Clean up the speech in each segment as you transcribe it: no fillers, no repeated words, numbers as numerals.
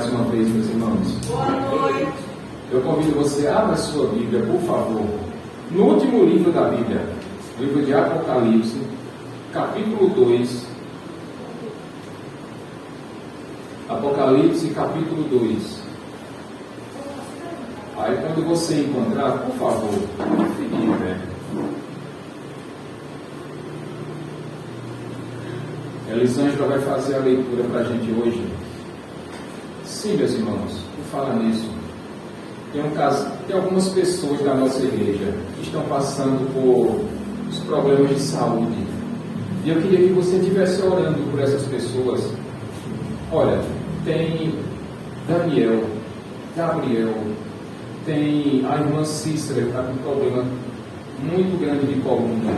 mais uma vez, meus irmãos. Boa noite. Eu convido você a abrir a sua Bíblia, por favor, no último livro da Bíblia, livro de Apocalipse, capítulo 2. Apocalipse, capítulo 2. Aí, quando você encontrar, por favor, fique de pé. Elisângela vai fazer a leitura para a gente hoje. Sim, meus irmãos, por falar nisso, tem algumas pessoas da nossa igreja que estão passando por os problemas de saúde. E eu queria que você estivesse orando por essas pessoas. Olha, tem Daniel, Gabriel, tem a irmã Cícera, que está com um problema muito grande de coluna.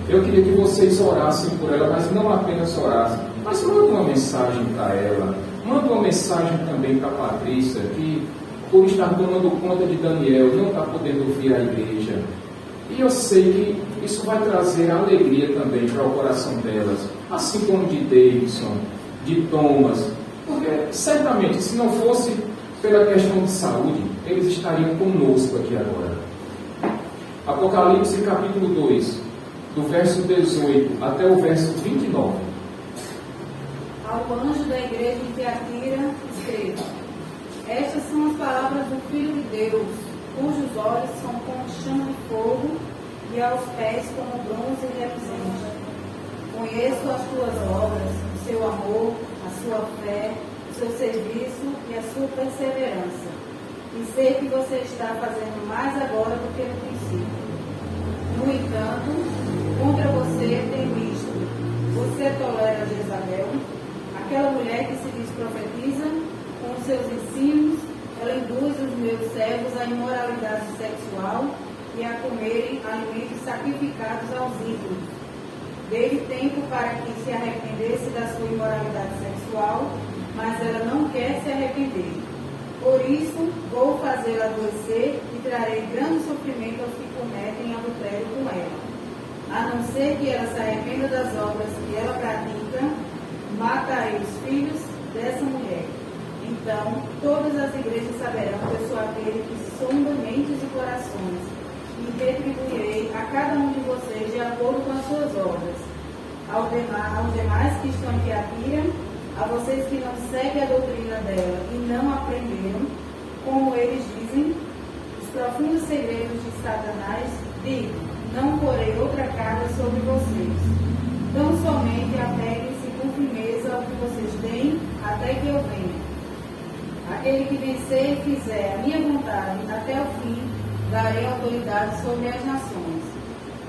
Eu queria que vocês orassem por ela, mas não apenas orassem, mas manda uma mensagem para ela. Manda uma mensagem também para a Patrícia, que por estar tomando conta de Daniel, não está podendo vir à igreja. E eu sei que isso vai trazer alegria também para o coração delas, assim como de Davidson, de Thomas, porque certamente, se não fosse pela questão de saúde, eles estariam conosco aqui agora. Apocalipse capítulo 2, do verso 18 até o verso 29. Ao anjo da igreja de Tiatira, escreva: Estas são as palavras do Filho de Deus, cujos olhos são como chama de fogo e aos pés como bronze reluzente. Conheço as tuas obras, o seu amor, a sua fé, o seu serviço e a sua perseverança. E sei que você está fazendo mais agora do que no princípio. No entanto, contra você tenho isto: você tolera Jezabel, aquela mulher que se diz profetiza, com os seus ensinos, ela induz os meus servos à imoralidade sexual e a comerem alimentos sacrificados aos ídolos. Dei tempo para que se arrependesse da sua imoralidade sexual, mas ela não quer se arrepender. Por isso, vou fazê-la adoecer e trarei grande sofrimento aos que cometem adultério com ela. A não ser que ela se arrependa das obras que ela pratica, matarei os filhos dessa mulher. Então, todas as igrejas saberão que eu sou aquele que sonda mentes e corações, e retribuirei a cada um de vocês de acordo com as suas obras. Aos demais que estão em Tiatira, a vocês que não seguem a doutrina dela e não aprenderam, como eles dizem, os profundos segredos de Satanás, digo: não porei outra carga sobre vocês. Tão somente apeguem-se com firmeza ao que vocês têm, até que eu venha. Aquele que vencer e fizer a minha vontade até o fim, darei autoridade sobre as nações.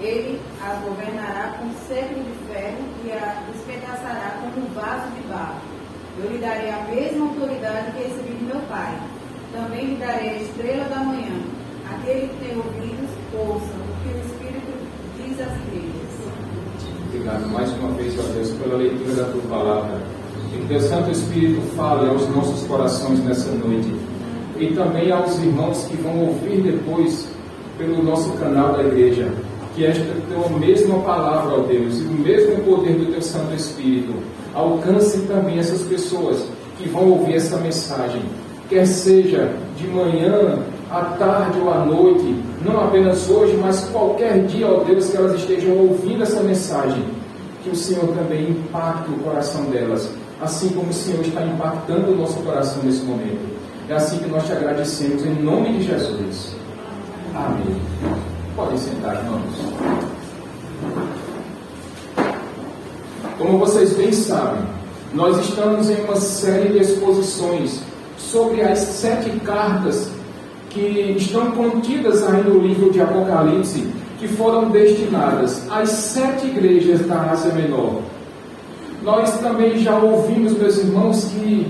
Ele as governará com cetro de ferro e a despedaçará como um vaso de barro. Eu lhe darei a mesma autoridade que recebi de meu Pai. Também lhe darei a estrela da manhã. Aquele que tem ouvidos, ouça o que o Espírito diz às igrejas. Obrigado mais uma vez, ó Deus, pela leitura da Tua Palavra. Que Teu Santo Espírito fale aos nossos corações nessa noite. E também aos irmãos que vão ouvir depois pelo nosso canal da igreja. Que esta Tua mesma palavra, ó Deus, e o mesmo poder do Teu Santo Espírito alcance também essas pessoas que vão ouvir essa mensagem. Quer seja de manhã, à tarde ou à noite, não apenas hoje, mas qualquer dia, ó Deus, que elas estejam ouvindo essa mensagem, que o Senhor também impacte o coração delas, assim como o Senhor está impactando o nosso coração nesse momento. É assim que nós te agradecemos, em nome de Jesus. Amém. Podem sentar, irmãos. Como vocês bem sabem, nós estamos em uma série de exposições sobre as 7 cartas que estão contidas aí no livro de Apocalipse, que foram destinadas às 7 igrejas da Ásia Menor. Nós também já ouvimos, meus irmãos, que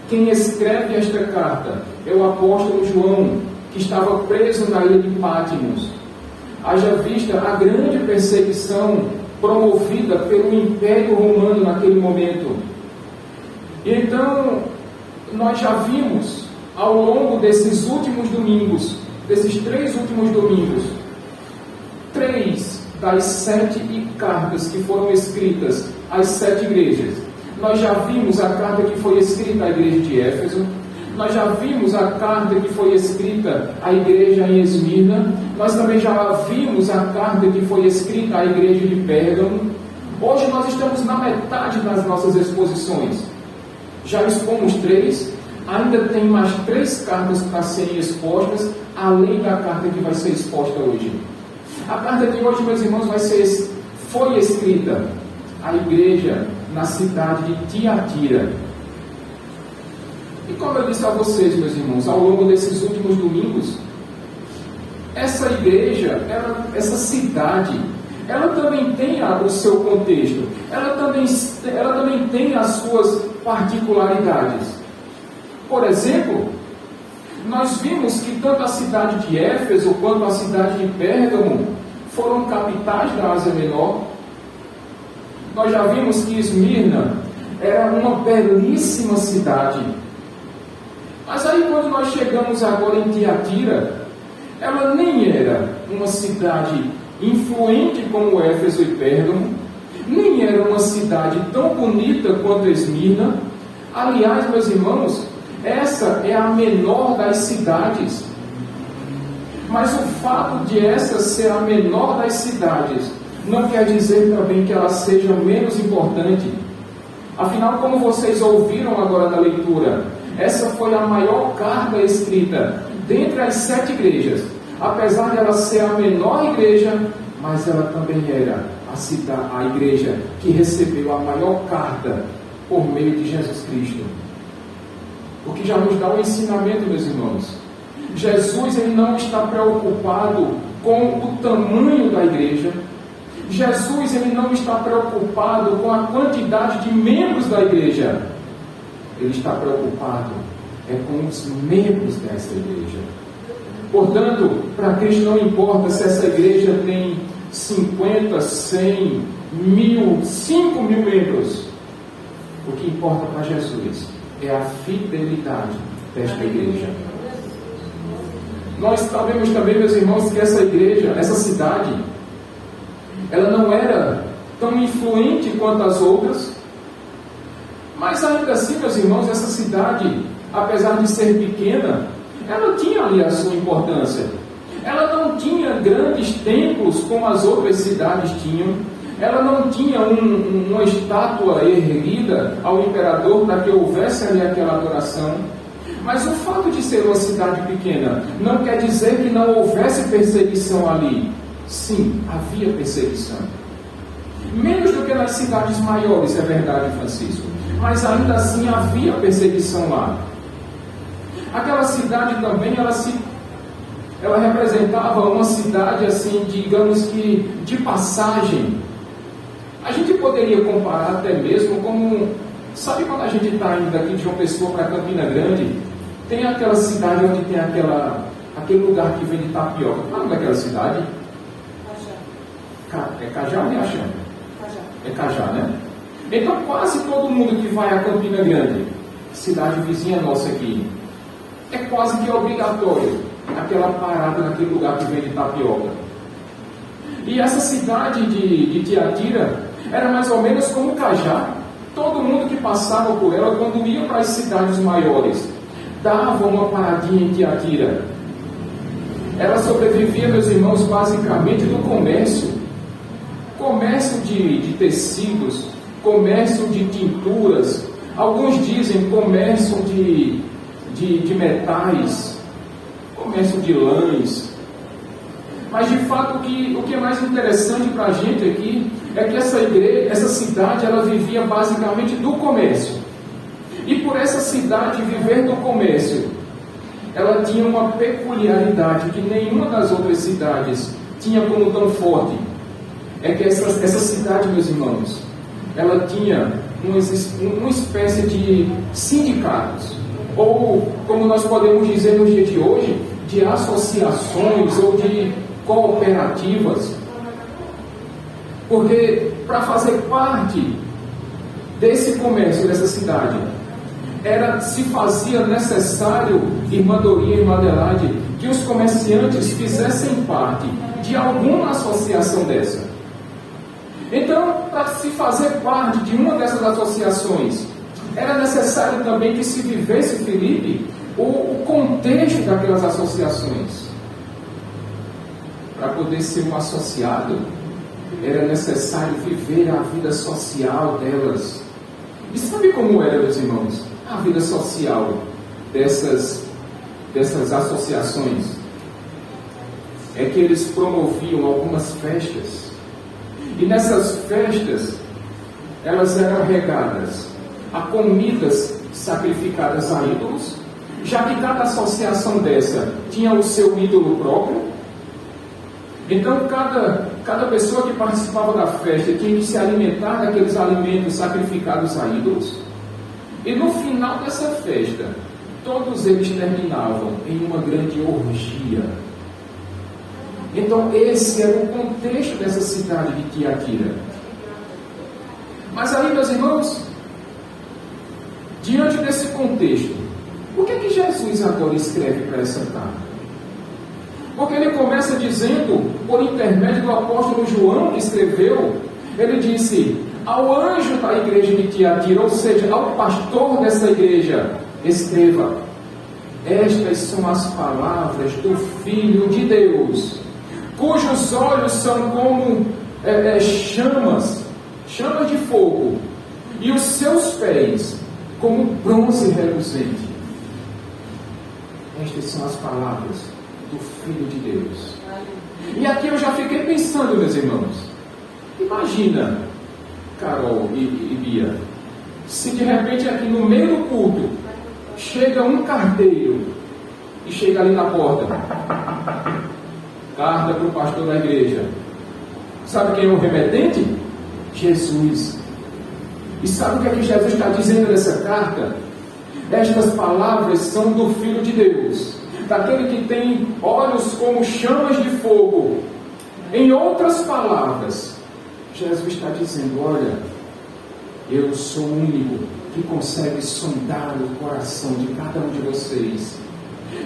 quem escreve esta carta é o apóstolo João, que estava preso na ilha de Patmos. Haja vista a grande perseguição promovida pelo Império Romano naquele momento. Então, nós já vimos, ao longo desses últimos domingos, desses 3 últimos domingos, 3 das 7 cartas que foram escritas às 7 igrejas. nós já vimos a carta que foi escrita à igreja de Éfeso, nós já vimos a carta que foi escrita à igreja em Esmirna, nós também já vimos a carta que foi escrita à igreja de Pérgamo. Hoje nós estamos na metade das nossas exposições. Já expomos 3, ainda tem mais 3 cartas para serem expostas, além da carta que vai ser exposta hoje. A carta de hoje, meus irmãos, foi escrita à igreja na cidade de Tiatira. E como eu disse a vocês, meus irmãos, ao longo desses últimos domingos, essa igreja, essa cidade, ela também tem o seu contexto, ela também tem as suas particularidades. Por exemplo, nós vimos que tanto a cidade de Éfeso quanto a cidade de Pérgamo foram capitais da Ásia Menor. Nós já vimos que Esmirna era uma belíssima cidade. Mas aí quando nós chegamos agora em Tiatira, ela nem era uma cidade influente como Éfeso e Pérgamo, nem era uma cidade tão bonita quanto Esmirna. Aliás, meus irmãos, essa é a menor das cidades. Mas o fato de essa ser a menor das cidades não quer dizer também que ela seja menos importante. Afinal, como vocês ouviram agora na leitura, essa foi a maior carta escrita dentre as 7 igrejas. Apesar de ela ser a menor igreja, mas ela também era a igreja que recebeu a maior carta por meio de Jesus Cristo. O que já nos dá um ensinamento, meus irmãos. Jesus, ele não está preocupado com o tamanho da igreja. Jesus, ele não está preocupado com a quantidade de membros da igreja. Ele está preocupado com os membros dessa igreja. Portanto, para Cristo não importa se essa igreja tem 50, 100, 1000, 5 mil membros. O que importa para Jesus é a fidelidade desta igreja. Nós sabemos também, meus irmãos, que essa igreja, essa cidade, ela não era tão influente quanto as outras, mas ainda assim, meus irmãos, essa cidade, apesar de ser pequena, ela tinha ali a sua importância. Ela não tinha grandes templos como as outras cidades tinham. Ela não tinha uma estátua erguida ao imperador para que houvesse ali aquela adoração. Mas o fato de ser uma cidade pequena não quer dizer que não houvesse perseguição ali. Sim, havia perseguição. Menos do que nas cidades maiores, é verdade, Francisco. Mas ainda assim havia perseguição lá. Aquela cidade também, ela representava uma cidade, assim, digamos que de passagem. A gente poderia comparar até mesmo como... Sabe quando a gente está indo daqui de João Pessoa para Campina Grande? Tem aquela cidade onde tem aquele lugar que vende tapioca. Qual é o nome daquela cidade? Cajá. É Cajá ou Riachão? Cajá. É Cajá, né? Então quase todo mundo que vai a Campina Grande, cidade vizinha nossa aqui, é quase que obrigatório aquela parada naquele lugar que vende tapioca. E essa cidade de Tiatira era mais ou menos como Cajá. Todo mundo que passava por ela, quando ia para as cidades maiores, dava uma paradinha em Tiatira. Ela sobrevivia, meus irmãos, basicamente do comércio. Comércio de tecidos, comércio de tinturas, alguns dizem comércio de metais, comércio de lãs. Mas de fato o que é mais interessante para a gente aqui é que essa cidade, ela vivia basicamente do comércio. E por essa cidade viver do comércio, ela tinha uma peculiaridade que nenhuma das outras cidades tinha como tão forte. É que essa cidade, meus irmãos, ela tinha uma espécie de sindicatos, ou como nós podemos dizer no dia de hoje, de associações ou de cooperativas. Porque para fazer parte desse comércio, dessa cidade, se fazia necessário, irmã Dorinha e irmã Adelaide, que os comerciantes fizessem parte de alguma associação dessa. Então, para se fazer parte de uma dessas associações, era necessário também que se vivesse, Filipe, o contexto daquelas associações. Para poder ser um associado, era necessário viver a vida social delas. E sabe como era, meus irmãos, a vida social dessas associações? É que eles promoviam algumas festas. E nessas festas, elas eram regadas a comidas sacrificadas a ídolos, já que cada associação dessa tinha o seu ídolo próprio. Então, cada pessoa que participava da festa tinha que se alimentar daqueles alimentos sacrificados a ídolos. E no final dessa festa, todos eles terminavam em uma grande orgia. Então, esse era o contexto dessa cidade de Tiatira. Mas aí, meus irmãos, diante desse contexto, o que é que Jesus agora escreve para essa carta? Porque ele começa dizendo, por intermédio do apóstolo João, que escreveu, ele disse: ao anjo da igreja de Tiatira, ou seja, ao pastor dessa igreja, escreva: estas são as palavras do Filho de Deus, cujos olhos são como chamas de fogo, e os seus pés como bronze reluzente. Estas são as palavras do Filho de Deus. E aqui eu já fiquei pensando, meus irmãos, imagina, Carol e Bia, se de repente aqui no meio do culto chega um carteiro e chega ali na porta, carta para o pastor da igreja. Sabe quem é o remetente? Jesus. E sabe o que é que Jesus está dizendo nessa carta? Estas palavras são do Filho de Deus, daquele que tem olhos como chamas de fogo. Em outras palavras, Jesus está dizendo: olha, eu sou o único que consegue sondar o coração de cada um de vocês.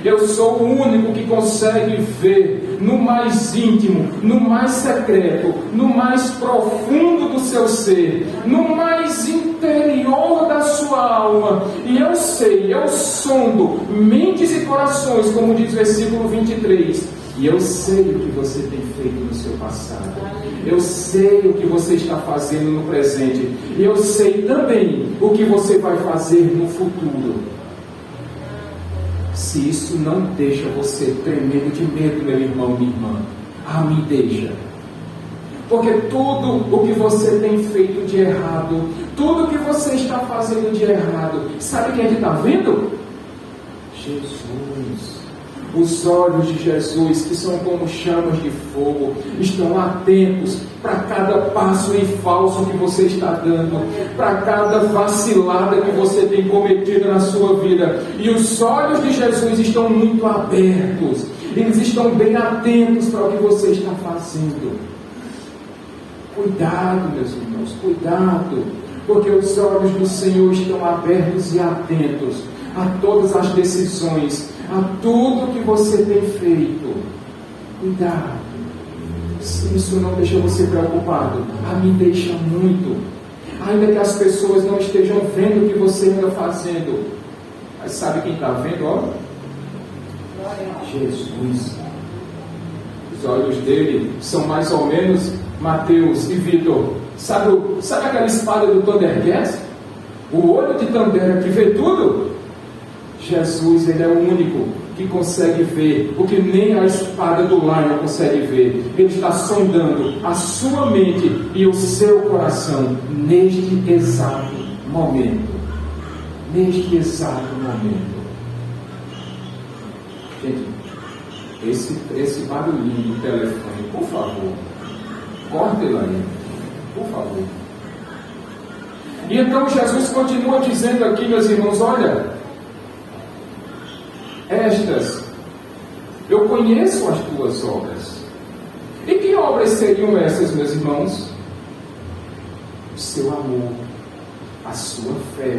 Eu sou o único que consegue ver no mais íntimo, no mais secreto, no mais profundo do seu ser, no mais interior da sua alma. E eu sei, eu sondo mentes e corações, como diz o versículo 23. E eu sei o que você tem feito no seu passado. Eu sei o que você está fazendo no presente. E eu sei também o que você vai fazer no futuro. Se isso não deixa você tremendo de medo, meu irmão, minha irmã, me deixa. Porque tudo o que você tem feito de errado, tudo o que você está fazendo de errado, sabe quem é que está vendo? Jesus. Os olhos de Jesus, que são como chamas de fogo, estão atentos para cada passo em falso que você está dando, para cada vacilada que você tem cometido na sua vida. E os olhos de Jesus estão muito abertos, eles estão bem atentos para o que você está fazendo. Cuidado, meus irmãos, cuidado, porque os olhos do Senhor estão abertos e atentos a todas as decisões, a tudo que você tem feito. Cuidado. Se isso não deixa você preocupado, me deixa muito. Ainda que as pessoas não estejam vendo o que você anda fazendo, mas sabe quem está vendo? Ó? Jesus. Os olhos dele são mais ou menos Mateus e Vitor. Sabe aquela espada do Thundercats? O olho de Tandera que vê tudo? Jesus, ele é o único que consegue ver o que nem a espada do Lion consegue ver. Ele está sondando a sua mente e o seu coração neste exato momento. Neste exato momento. Gente, esse barulhinho do telefone, por favor, corte ele aí, por favor. E então Jesus continua dizendo aqui, meus irmãos, olha, eu conheço as tuas obras. E que obras seriam essas, meus irmãos? O seu amor, a sua fé,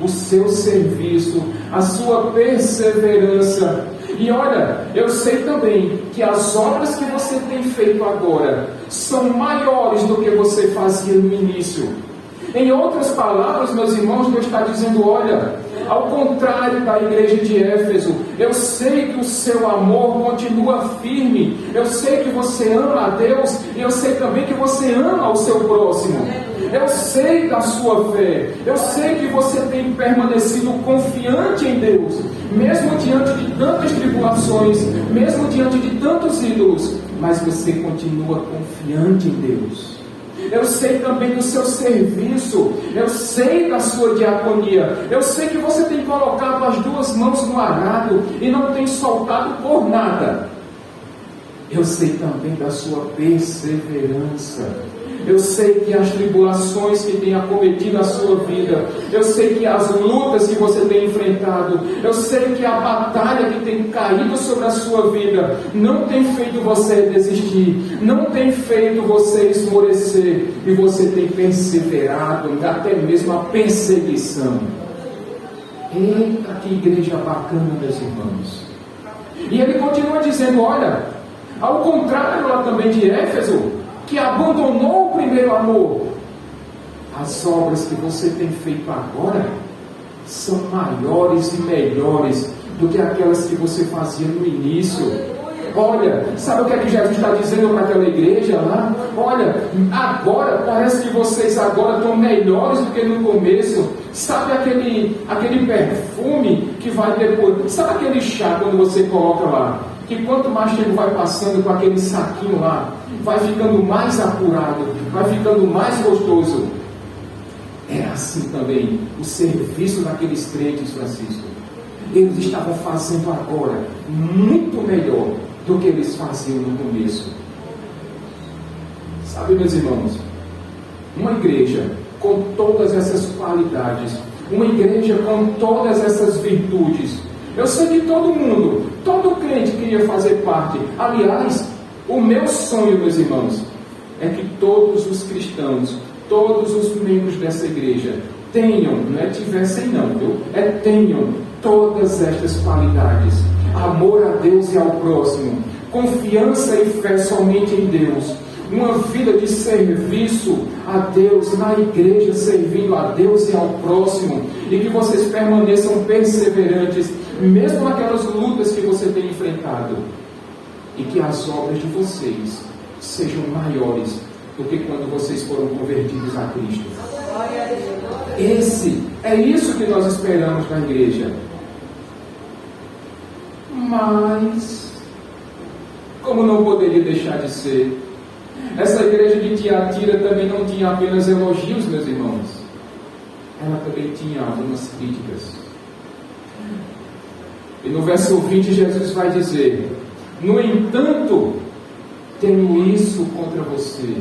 o seu serviço, a sua perseverança. E olha, eu sei também que as obras que você tem feito agora são maiores do que você fazia no início. Em outras palavras, meus irmãos, Deus está dizendo, olha, ao contrário da igreja de Éfeso, eu sei que o seu amor continua firme, eu sei que você ama a Deus, e eu sei também que você ama o seu próximo. Eu sei da sua fé, eu sei que você tem permanecido confiante em Deus, mesmo diante de tantas tribulações, mesmo diante de tantos ídolos, mas você continua confiante em Deus. Eu sei também do seu serviço, eu sei da sua diaconia, eu sei que você tem colocado as duas mãos no arado e não tem soltado por nada. Eu sei também da sua perseverança. Eu sei que as tribulações que têm acometido a sua vida, eu sei que as lutas que você tem enfrentado, eu sei que a batalha que tem caído sobre a sua vida não tem feito você desistir, não tem feito você esmorecer, e você tem perseverado, até mesmo a perseguição. Eita, que igreja bacana, meus irmãos. E ele continua dizendo, olha, ao contrário lá também de Éfeso, que abandonou o primeiro amor, as obras que você tem feito agora são maiores e melhores do que aquelas que você fazia no início. Olha, sabe o que é que Jesus está dizendo para aquela igreja lá? Olha, agora, parece que vocês agora estão melhores do que no começo. Sabe aquele perfume que vai depois? Sabe aquele chá quando você coloca lá? Que quanto mais tempo vai passando com aquele saquinho lá, vai ficando mais apurado, vai ficando mais gostoso. É assim também o serviço daqueles crentes, Francisco. Eles estavam fazendo agora muito melhor do que eles faziam no começo. Sabe, meus irmãos, uma igreja com todas essas qualidades, uma igreja com todas essas virtudes, eu sei que todo mundo, todo crente queria fazer parte. Aliás, o meu sonho, meus irmãos, é que todos os cristãos, todos os membros dessa igreja tenham, não é tivessem não, viu? Tenham todas estas qualidades: amor a Deus e ao próximo, confiança e fé somente em Deus, uma vida de serviço a Deus, na igreja, servindo a Deus e ao próximo, e que vocês permaneçam perseverantes, mesmo naquelas lutas que você tem enfrentado, e que as obras de vocês sejam maiores do que quando vocês foram convertidos a Cristo. É isso que nós esperamos da igreja. Mas, como não poderia deixar de ser, essa igreja de Tiatira também não tinha apenas elogios, meus irmãos, ela também tinha algumas críticas. E no verso 20 Jesus vai dizer: no entanto, tenho isso contra você,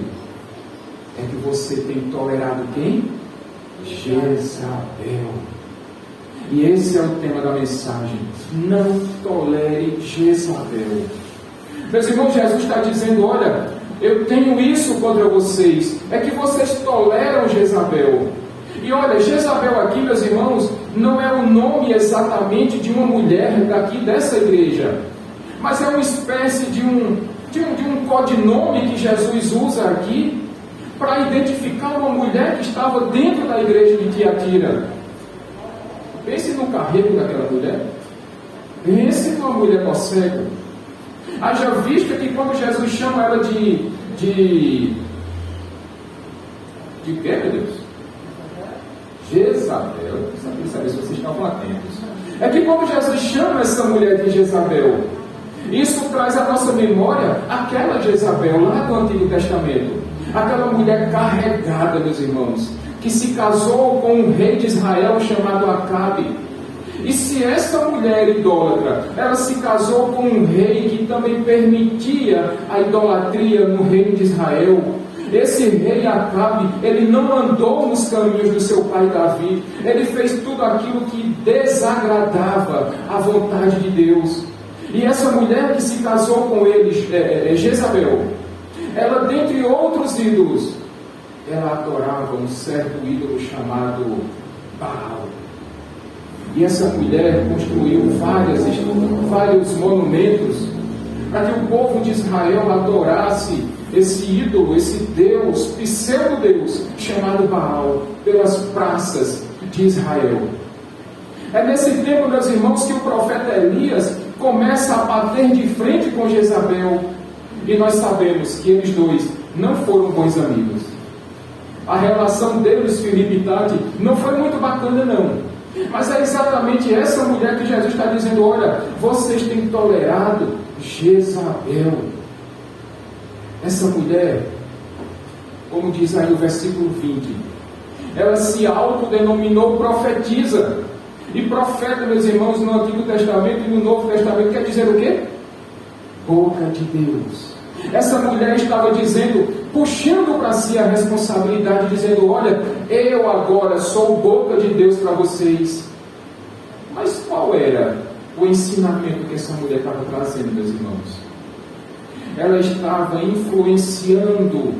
é que você tem tolerado quem? Jezabel. E esse é o tema da mensagem: não tolere Jezabel. Meus irmãos, Jesus está dizendo: olha, eu tenho isso contra vocês, é que vocês toleram Jezabel. E olha, Jezabel aqui, meus irmãos, não é o nome exatamente de uma mulher daqui dessa igreja, mas é uma espécie de um codinome que Jesus usa aqui para identificar uma mulher que estava dentro da igreja de Tiatira. Pense no carrego daquela mulher. Pense numa mulher do cego. Haja vista que quando Jesus chama ela de quê, meu Deus? Jezabel. Queria saber se vocês estavam atentos. É que quando Jesus chama essa mulher de Jezabel, isso traz à nossa memória aquela Jezabel lá do Antigo Testamento. Aquela mulher carregada, meus irmãos, que se casou com um rei de Israel chamado Acabe. E se essa mulher idólatra, ela se casou com um rei que também permitia a idolatria no reino de Israel, esse rei Acabe, ele não andou nos caminhos do seu pai Davi, ele fez tudo aquilo que desagradava a vontade de Deus. E essa mulher que se casou com ele, Jezabel, ela, dentre outros ídolos, ela adorava um certo ídolo chamado Baal. E essa mulher construiu vários monumentos para que o povo de Israel adorasse esse ídolo, esse Deus, pseudo-Deus, chamado Baal, pelas praças de Israel. É nesse tempo, meus irmãos, que o profeta Elias começa a bater de frente com Jezabel. E nós sabemos que eles dois não foram bons amigos. A relação deles, Filipe e Tati, não foi muito bacana, não. Mas é exatamente essa mulher que Jesus está dizendo: olha, vocês têm tolerado Jezabel. Essa mulher, como diz aí o versículo 20, ela se autodenominou profetisa. E profeta, meus irmãos, no Antigo Testamento e no Novo Testamento quer dizer o quê? Boca de Deus. Essa mulher estava dizendo, puxando para si a responsabilidade, dizendo: olha, eu agora sou boca de Deus para vocês. Mas qual era o ensinamento que essa mulher estava trazendo, meus irmãos? Ela estava influenciando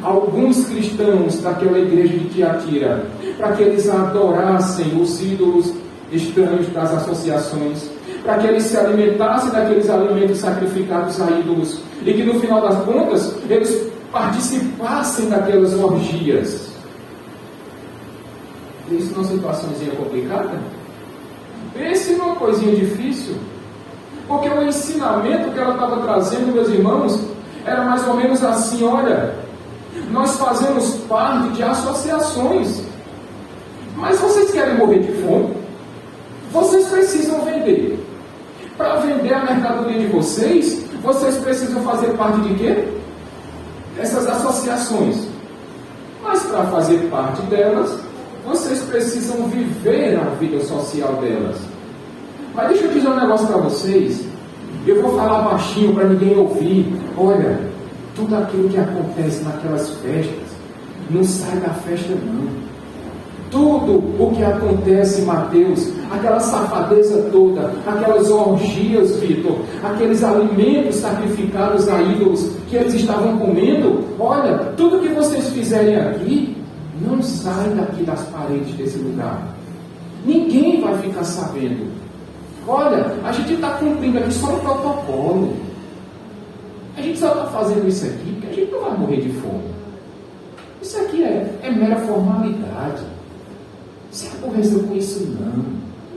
alguns cristãos daquela igreja de Tiatira para que eles adorassem os ídolos estranhos das associações, para que eles se alimentassem daqueles alimentos sacrificados a ídolos, e que no final das contas eles participassem daquelas orgias. Isso não é uma situaçãozinha complicada? Pense numa coisinha difícil, porque o ensinamento que ela estava trazendo, meus irmãos, era mais ou menos assim: olha, nós fazemos parte de associações, mas vocês querem morrer de fome? Vocês precisam vender. Para vender a mercadoria de vocês, vocês precisam fazer parte de quê? Dessas associações. Mas para fazer parte delas, vocês precisam viver a vida social delas. Mas deixa eu dizer um negócio para vocês. Eu vou falar baixinho para ninguém ouvir. Olha, tudo aquilo que acontece naquelas festas não sai da festa, não. Tudo o que acontece, Mateus, aquela safadeza toda, aquelas orgias, Vitor, aqueles alimentos sacrificados a ídolos que eles estavam comendo, olha, tudo que vocês fizerem aqui não sai daqui das paredes desse lugar. Ninguém vai ficar sabendo. Olha, a gente está cumprindo aqui só um protocolo. A gente só está fazendo isso aqui porque a gente não vai morrer de fome. Isso aqui é mera formalidade. Se aborreceu com isso, não.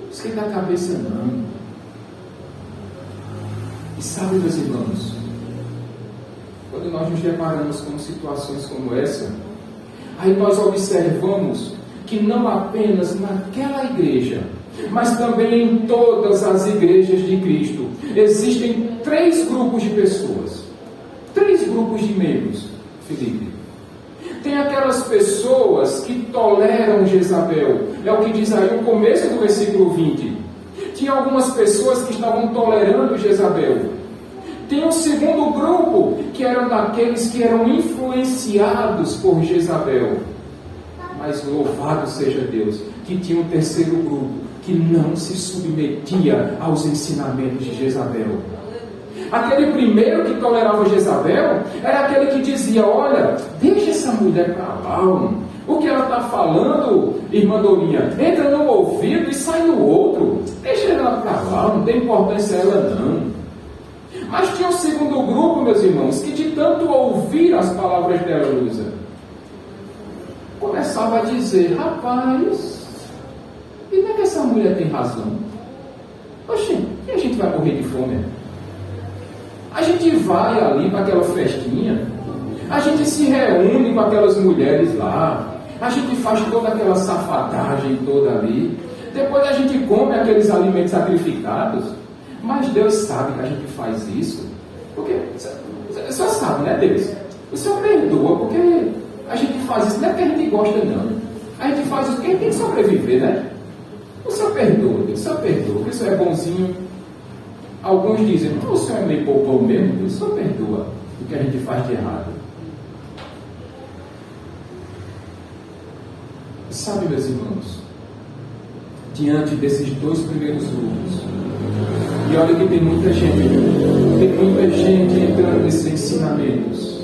Esquenta a cabeça, não. E sabe, meus irmãos, quando nós nos deparamos com situações como essa, aí nós observamos que não apenas naquela igreja, mas também em todas as igrejas de Cristo, existem 3 grupos de pessoas, 3 grupos de membros, Felipe. Tem aquelas pessoas que toleram Jezabel, é o que diz aí o começo do versículo 20. Tinha algumas pessoas que estavam tolerando Jezabel. Tem um segundo grupo, que eram daqueles que eram influenciados por Jezabel. Mas louvado seja Deus, que tinha um terceiro grupo, que não se submetia aos ensinamentos de Jezabel. Aquele primeiro que tolerava Jezabel era aquele que dizia: olha, deixa essa mulher para lá, o que ela está falando, irmã Dorinha, entra no ouvido e sai no outro, deixa ela para lá, não tem importância a ela não. Mas tinha um segundo grupo, meus irmãos, que de tanto ouvir as palavras dela, Luísa, começava a dizer: rapaz, e não é que essa mulher tem razão? Oxê, e a gente vai morrer de fome? A gente vai ali para aquela festinha, a gente se reúne com aquelas mulheres lá, a gente faz toda aquela safadagem toda ali, depois a gente come aqueles alimentos sacrificados, mas Deus sabe que a gente faz isso, porque o Senhor sabe, né, Deus? O Senhor perdoa, porque a gente faz isso, não é porque a gente gosta, não. A gente faz isso porque a gente tem que sobreviver, né? O Senhor perdoa, Deus, o Senhor perdoa, porque o Senhor é bonzinho. Alguns dizem: o Senhor é meio popão mesmo, Deus, o Senhor perdoa o que a gente faz de errado. Sabe, meus irmãos, diante desses 2 primeiros grupos, e olha que tem muita gente entrando nesses ensinamentos,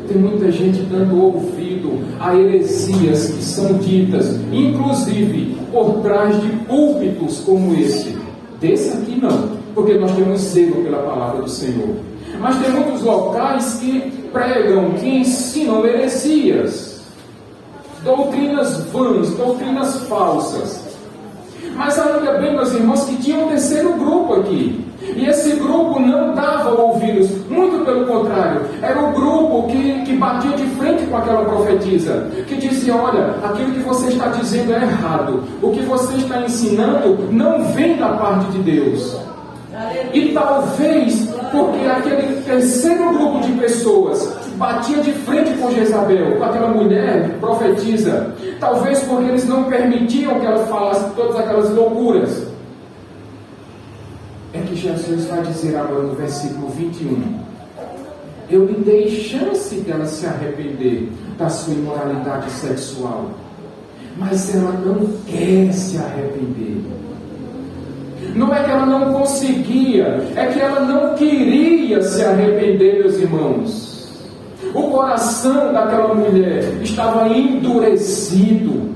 Tem muita gente dando ouvido a heresias que são ditas, inclusive por trás de púlpitos como esse. Desse aqui não, porque nós temos zelo pela palavra do Senhor. Mas tem muitos locais que pregam, que ensinam heresias, doutrinas vãs, doutrinas falsas. Mas ainda bem, meus irmãos, que tinha um terceiro grupo aqui. E esse grupo não dava ouvidos, muito pelo contrário. Era o grupo que batia de frente com aquela profetisa, que dizia: olha, aquilo que você está dizendo é errado. O que você está ensinando não vem da parte de Deus. E talvez porque aquele terceiro grupo de pessoas batia de frente com Jezabel, com aquela mulher profetisa, talvez porque eles não permitiam que ela falasse todas aquelas loucuras, é que Jesus vai dizer agora no versículo 21: eu lhe dei chance dela se arrepender da sua imoralidade sexual, mas ela não quer se arrepender. Não é que ela não conseguia, é que ela não queria se arrepender, meus irmãos. O coração daquela mulher estava endurecido.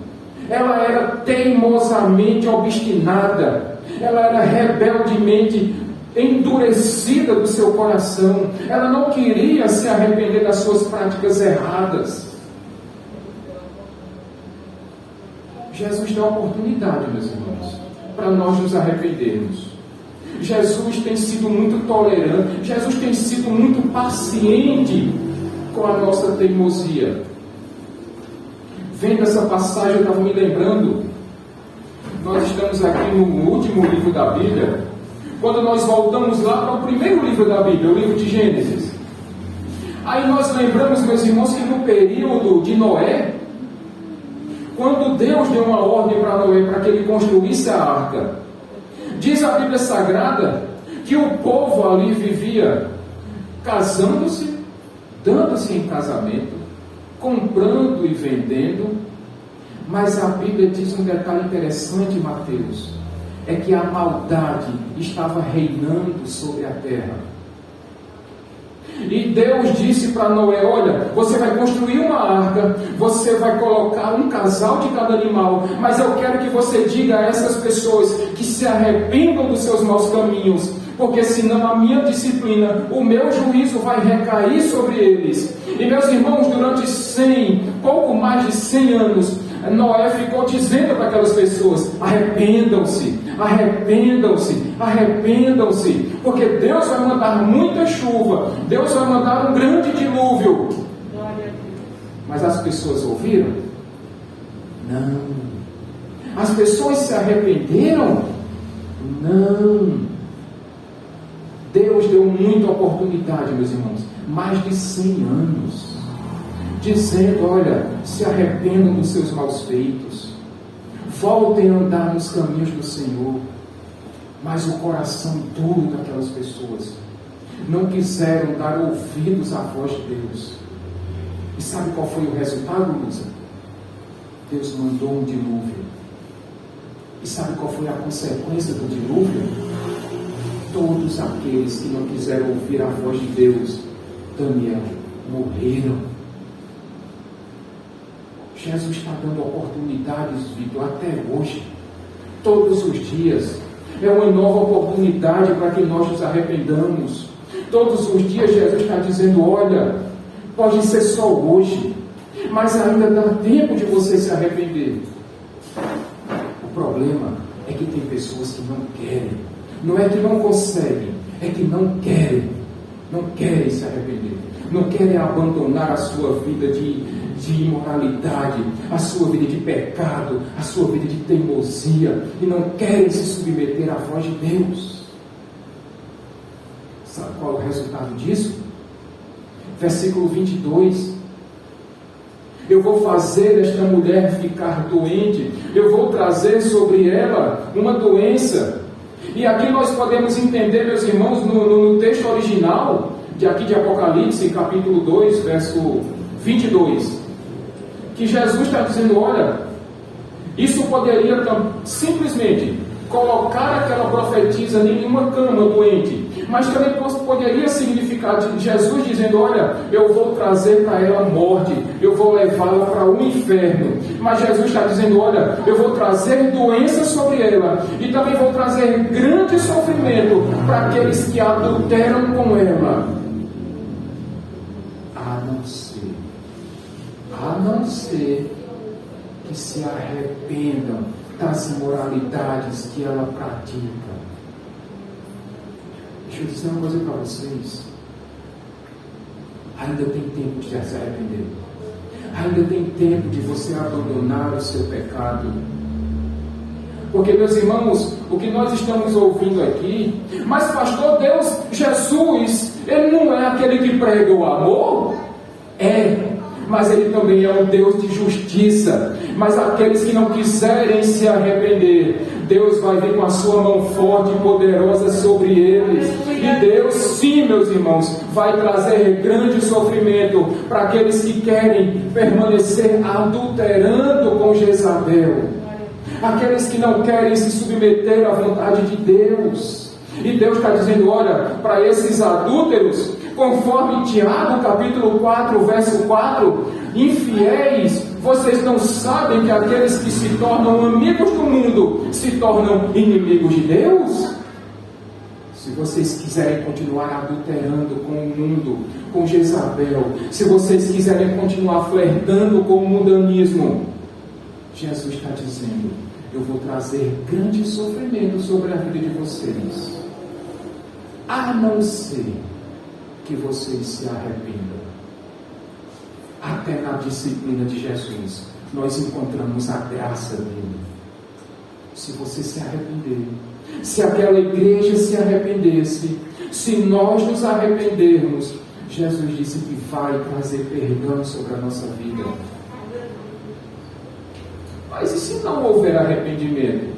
Ela era teimosamente obstinada. Ela era rebeldemente endurecida do seu coração. Ela não queria se arrepender das suas práticas erradas. Jesus dá oportunidade, meus irmãos, para nós nos arrependermos. Jesus tem sido muito tolerante, Jesus tem sido muito paciente com a nossa teimosia. Vendo essa passagem, eu estava me lembrando, nós estamos aqui no último livro da Bíblia, quando nós voltamos lá para o primeiro livro da Bíblia, o livro de Gênesis. Aí nós lembramos, meus irmãos, que no período de Noé, quando Deus deu uma ordem para Noé para que ele construísse a arca, diz a Bíblia Sagrada que o povo ali vivia casando-se, dando-se em casamento, comprando e vendendo. Mas a Bíblia diz um detalhe interessante, Mateus, é que a maldade estava reinando sobre a terra. E Deus disse para Noé: olha, você vai construir uma arca, você vai colocar um casal de cada animal, mas eu quero que você diga a essas pessoas que se arrependam dos seus maus caminhos, porque senão a minha disciplina, o meu juízo vai recair sobre eles. E meus irmãos, durante pouco mais de 100 anos, Noé ficou dizendo para aquelas pessoas: arrependam-se, arrependam-se, arrependam-se, porque Deus vai mandar muita chuva, Deus vai mandar um grande dilúvio. Mas as pessoas ouviram? Não. As pessoas se arrependeram? Não. Deus deu muita oportunidade, meus irmãos, mais de 100 anos, dizendo: olha, se arrependam dos seus maus feitos, voltem a andar nos caminhos do Senhor. Mas o coração duro daquelas pessoas não quiseram dar ouvidos à voz de Deus. E sabe qual foi o resultado, Lusa? Deus mandou um dilúvio. E sabe qual foi a consequência do dilúvio? Todos aqueles que não quiseram ouvir a voz de Deus, Daniel, morreram. Jesus está dando oportunidades, Vitor, até hoje, todos os dias. É uma nova oportunidade para que nós nos arrependamos. Todos os dias Jesus está dizendo: olha, pode ser só hoje, mas ainda dá tempo de você se arrepender. O problema é que tem pessoas que não querem. Não é que não conseguem, é que não querem. Não querem se arrepender. Não querem abandonar a sua vida de imoralidade, a sua vida de pecado, a sua vida de teimosia, e não querem se submeter à voz de Deus. Sabe qual é o resultado disso? Versículo 22. Eu vou fazer esta mulher ficar doente, eu vou trazer sobre ela uma doença. E aqui nós podemos entender, meus irmãos, no texto original de Apocalipse, capítulo 2, verso 22, que Jesus está dizendo: olha, isso poderia simplesmente colocar aquela profetisa em uma cama doente, mas também poderia significar de Jesus dizendo: olha, eu vou trazer para ela morte, eu vou levá-la para o inferno. Mas Jesus está dizendo: olha, eu vou trazer doença sobre ela e também vou trazer grande sofrimento para aqueles que adulteram com ela. A não ser que se arrependam das imoralidades que ela pratica. Deixa eu dizer uma coisa para vocês. Ainda tem tempo de se arrepender. Ainda tem tempo de você abandonar o seu pecado. Porque, meus irmãos, o que nós estamos ouvindo aqui, mas pastor, Deus, Jesus, Ele não é aquele que prega o amor? Mas Ele também é um Deus de justiça. Mas aqueles que não quiserem se arrepender, Deus vai vir com a sua mão forte e poderosa sobre eles. E Deus, sim, meus irmãos, vai trazer grande sofrimento para aqueles que querem permanecer adulterando com Jezabel. Aqueles que não querem se submeter à vontade de Deus. E Deus está dizendo: olha, para esses adúlteros, conforme Tiago capítulo 4, verso 4, infiéis, vocês não sabem que aqueles que se tornam amigos do mundo se tornam inimigos de Deus? Se vocês quiserem continuar adulterando com o mundo, com Jezabel, se vocês quiserem continuar flertando com o mundanismo, Jesus está dizendo: eu vou trazer grande sofrimento sobre a vida de vocês, a não ser que vocês se arrependam. Até na disciplina de Jesus nós encontramos a graça dele. Se você se arrepender, se aquela igreja se arrependesse, se nós nos arrependermos, Jesus disse que vai trazer perdão sobre a nossa vida. Mas e se não houver arrependimento?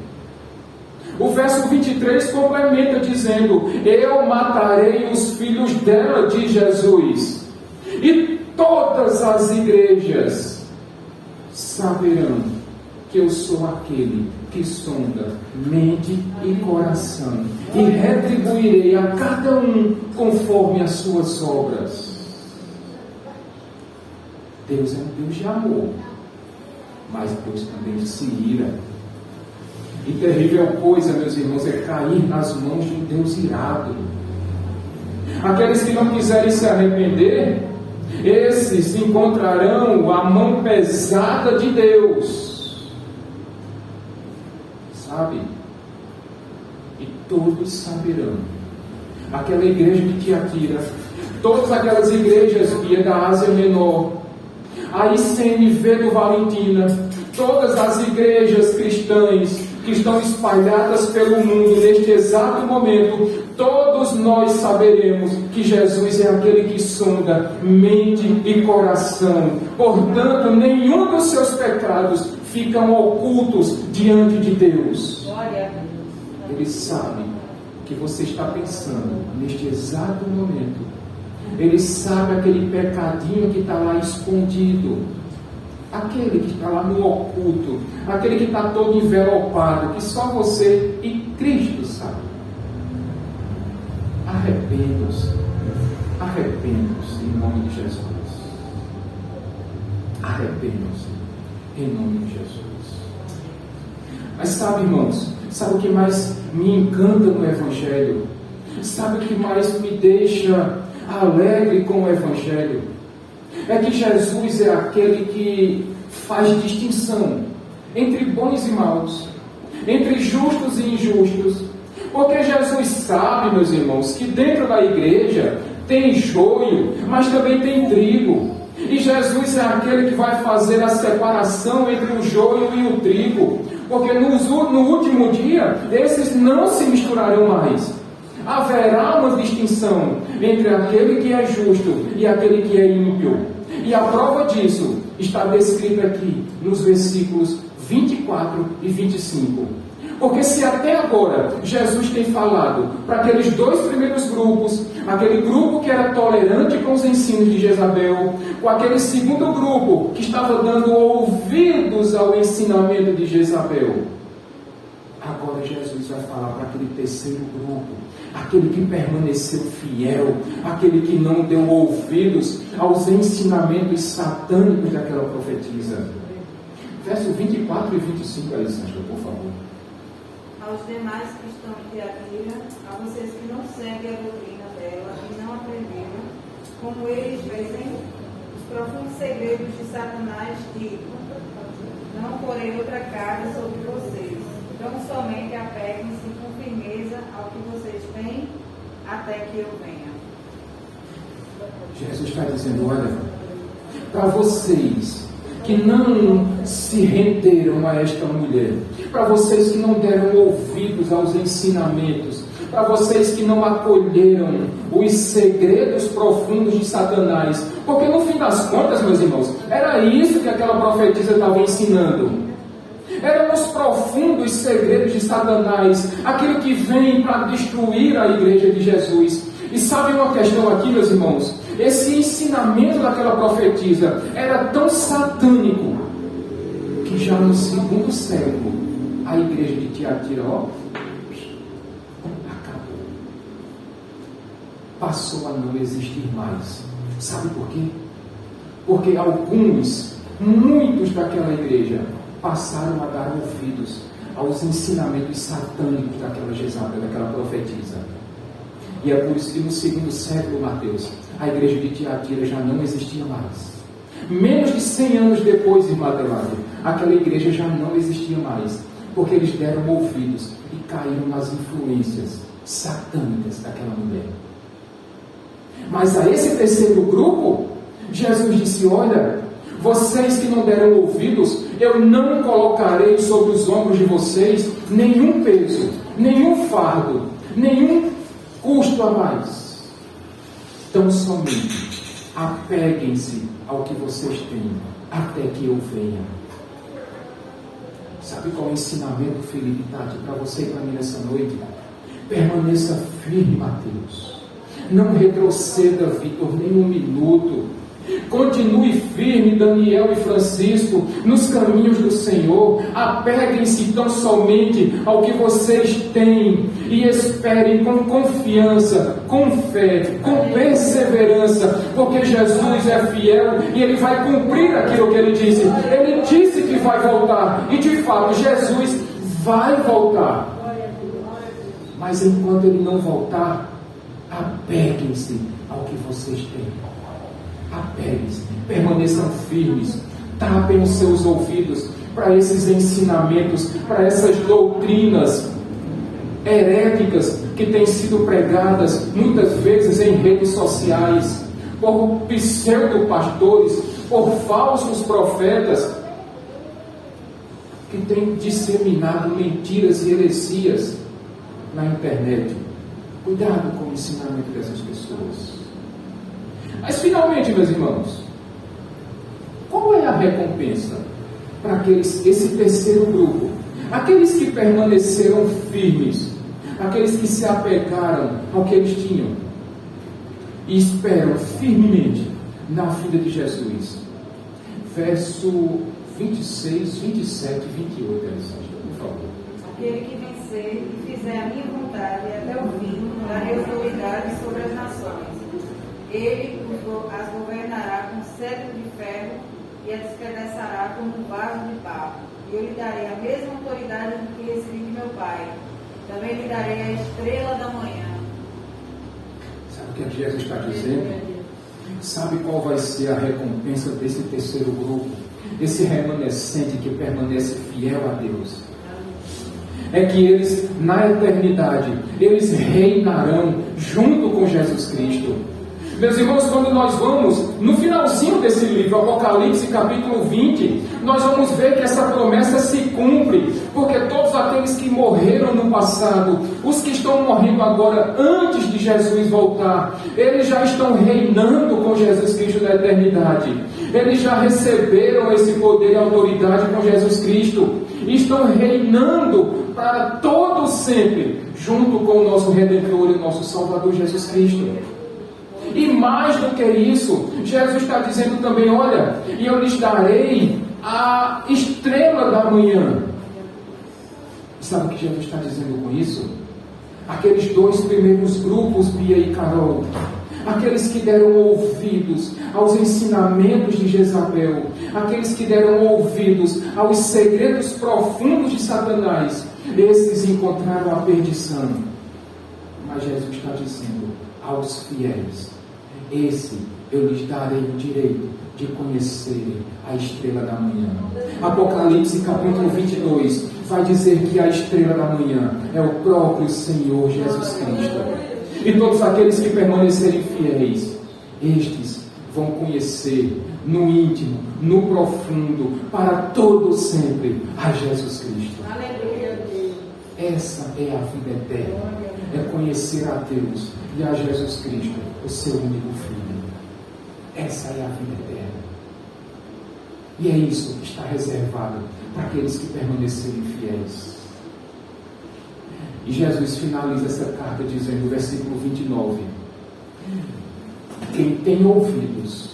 O verso 23 complementa dizendo: eu matarei os filhos dela, diz Jesus, e todas as igrejas saberão que eu sou aquele que sonda mente e coração, e retribuirei a cada um conforme as suas obras. Deus é um Deus de amor, mas Deus também se ira. E terrível coisa, meus irmãos, é cair nas mãos de um Deus irado. Aqueles que não quiserem se arrepender, esses encontrarão a mão pesada de Deus. Sabe? E todos saberão. Aquela igreja de Tiatira, todas aquelas igrejas via da Ásia Menor, a ICNV do Valentina, todas as igrejas cristãs que estão espalhadas pelo mundo neste exato momento, todos nós saberemos que Jesus é aquele que sonda mente e coração. Portanto, nenhum dos seus pecados ficam ocultos diante de Deus. Ele sabe o que você está pensando neste exato momento. Ele sabe aquele pecadinho que está lá escondido, aquele que está lá no oculto, aquele que está todo envelopado, que só você e Cristo sabe. Arrependam-se em nome de Jesus. Arrependam-se em nome de Jesus. Mas sabe, irmãos, sabe o que mais me encanta no Evangelho? Sabe o que mais me deixa alegre com o Evangelho? É que Jesus é aquele que faz distinção entre bons e maus, entre justos e injustos. Porque Jesus sabe, meus irmãos, que dentro da igreja tem joio, mas também tem trigo. E Jesus é aquele que vai fazer a separação entre o joio e o trigo. Porque no último dia, esses não se misturarão mais. Haverá uma distinção entre aquele que é justo e aquele que é ímpio. E a prova disso está descrita aqui nos versículos 24 e 25. Porque se até agora Jesus tem falado para aqueles dois primeiros grupos, aquele grupo que era tolerante com os ensinos de Jezabel, com aquele segundo grupo que estava dando ouvidos ao ensinamento de Jezabel, Agora Jesus vai falar para aquele terceiro grupo, aquele que permaneceu fiel, aquele que não deu ouvidos aos ensinamentos satânicos daquela profetisa. Verso 24 e 25, Alessandra, por favor. Aos demais que estão em Tiatira, a vocês que não seguem a doutrina dela e não aprenderam, como eles veem os profundos segredos de Satanás, digo: não porei outra carga sobre vocês, então somente apeguem-se com firmeza ao que vocês têm, até que eu venha. Jesus está dizendo: olha, para vocês que não se renderam a esta mulher, para vocês que não deram ouvidos aos ensinamentos, para vocês que não acolheram os segredos profundos de Satanás, porque no fim das contas, meus irmãos, era isso que aquela profetisa estava ensinando. Eram os profundos segredos de Satanás, aquilo que vem para destruir a igreja de Jesus. E sabe uma questão aqui, meus irmãos? Esse ensinamento daquela profetisa era tão satânico que já no segundo século a igreja de Tiatira, acabou. Passou a não existir mais. Sabe por quê? Porque muitos daquela igreja passaram a dar ouvidos aos ensinamentos satânicos daquela Jezabel, daquela profetisa. E é por isso que no segundo século, Mateus, a igreja de Tiatira já não existia mais. Menos de 100 anos depois, irmã Adelaide, aquela igreja já não existia mais, porque eles deram ouvidos e caíram nas influências satânicas daquela mulher. Mas a esse terceiro grupo, Jesus disse: olha, vocês que não deram ouvidos, eu não colocarei sobre os ombros de vocês nenhum peso, nenhum fardo, nenhum custo a mais. Então somente apeguem-se ao que vocês têm, até que eu venha. Sabe qual é o ensinamento, Felipe Tati, para você e para mim nessa noite? Permaneça firme, Mateus. Não retroceda, Vitor, nem um minuto. Continue firme, Daniel e Francisco, nos caminhos do Senhor. Apeguem-se tão somente ao que vocês têm e esperem com confiança, com fé, com perseverança, porque Jesus é fiel e Ele vai cumprir aquilo que Ele disse. Ele disse que vai voltar e de fato Jesus vai voltar. Mas enquanto Ele não voltar, apeguem-se ao que vocês têm. Apeguem-se, permaneçam firmes, tapem os seus ouvidos para esses ensinamentos, para essas doutrinas heréticas que têm sido pregadas muitas vezes em redes sociais, por pseudo-pastores, por falsos profetas, que têm disseminado mentiras e heresias na internet. Cuidado com o ensinamento dessas pessoas. Mas finalmente, meus irmãos, qual é a recompensa para esse terceiro grupo? Aqueles que permaneceram firmes, aqueles que se apegaram ao que eles tinham e esperam firmemente na vinda de Jesus. Verso 26, 27 e 28, Alessandra, por favor. Aquele que vencer e fizer a minha vontade até o fim, darei autoridade sobre as nações. Ele as governará com cetro de ferro e as despedaçará como um vaso de barro. E eu lhe darei a mesma autoridade que recebi de meu Pai. Também lhe darei a estrela da manhã. Sabe o que Jesus está dizendo? Sabe qual vai ser a recompensa desse terceiro grupo? Esse remanescente que permanece fiel a Deus. É que eles, na eternidade, eles reinarão junto com Jesus Cristo. Meus irmãos, quando nós vamos no finalzinho desse livro, Apocalipse capítulo 20, nós vamos ver que essa promessa se cumpre, porque todos aqueles que morreram no passado, os que estão morrendo agora antes de Jesus voltar, eles já estão reinando com Jesus Cristo na eternidade. Eles já receberam esse poder e autoridade com Jesus Cristo e estão reinando para todo sempre, junto com o nosso Redentor e o nosso Salvador Jesus Cristo. E mais do que isso, Jesus está dizendo também: olha, e eu lhes darei a estrela da manhã. Sabe o que Jesus está dizendo com isso? Aqueles 2 primeiros grupos, Bia e Carol, aqueles que deram ouvidos aos ensinamentos de Jezabel, aqueles que deram ouvidos aos segredos profundos de Satanás, esses encontraram a perdição. Mas Jesus está dizendo aos fiéis: esse eu lhes darei o direito de conhecerem a estrela da manhã. Apocalipse capítulo 22 vai dizer que a estrela da manhã é o próprio Senhor Jesus Cristo. E todos aqueles que permanecerem fiéis, estes vão conhecer no íntimo, no profundo, para todo sempre, a Jesus Cristo. Essa é a vida eterna. É conhecer a Deus e a Jesus Cristo, o seu único Filho. Essa é a vida eterna. E é isso que está reservado para aqueles que permanecerem fiéis. E Jesus finaliza essa carta dizendo, no versículo 29, quem tem ouvidos,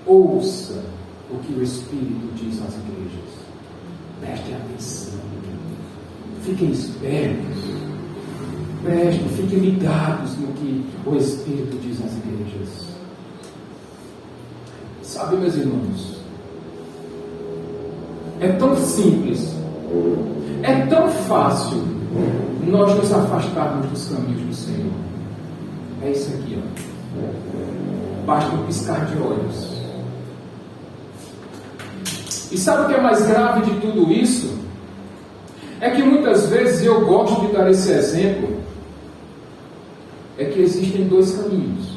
ouça o que o Espírito diz às igrejas. Prestem atenção. Fiquem espertos. Prestem, fiquem ligados no que o Espírito diz às igrejas. Sabe, meus irmãos, é tão simples, é tão fácil nós nos afastarmos dos caminhos do Senhor. É isso aqui, ó. Basta um piscar de olhos. E sabe o que é mais grave de tudo isso? É que muitas vezes, e eu gosto de dar esse exemplo, é que existem 2 caminhos.